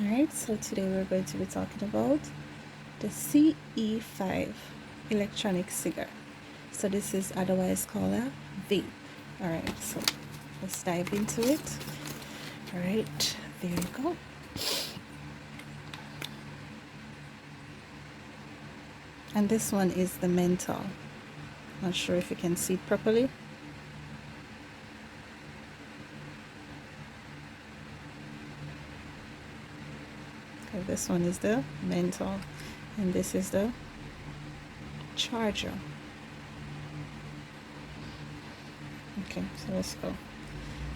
Alright, so today we're going to be talking about the CE5 Electronic Cigarette. So this is otherwise called a vape. Alright, so let's dive into it. Alright, there you go. And this one is the menthol. Not sure if you can see it properly. Okay, this one is the menthol, and this is the charger. Okay, so let's go.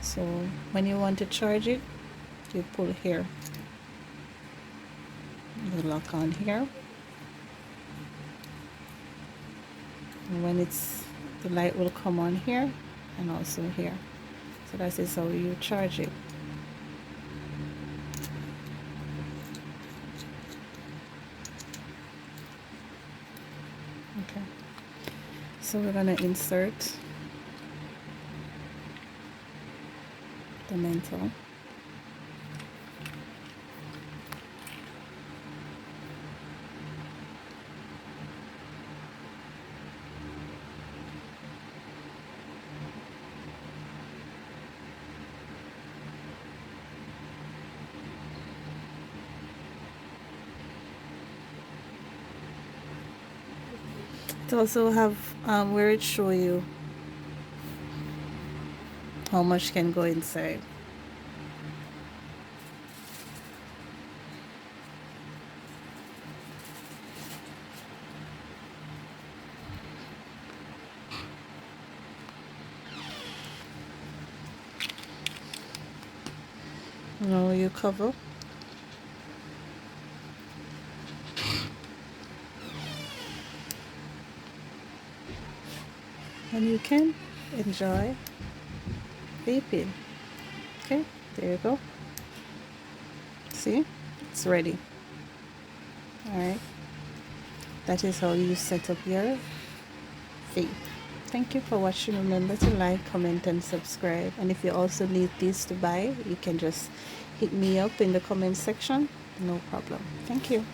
So when you want to charge it, you pull here, you lock on here, and when it's the light will come on here and also here. So that is how you charge it. Okay, so we're gonna insert the menthol. It also have where it show you how much can go inside. Now you cover. And you can enjoy vaping. Okay, there you go. See, it's ready. Alright, that is how you set up your vape. Thank you for watching. Remember to like, comment and subscribe, and if you also need these to buy, you can just hit me up in the comment section. No problem. Thank you.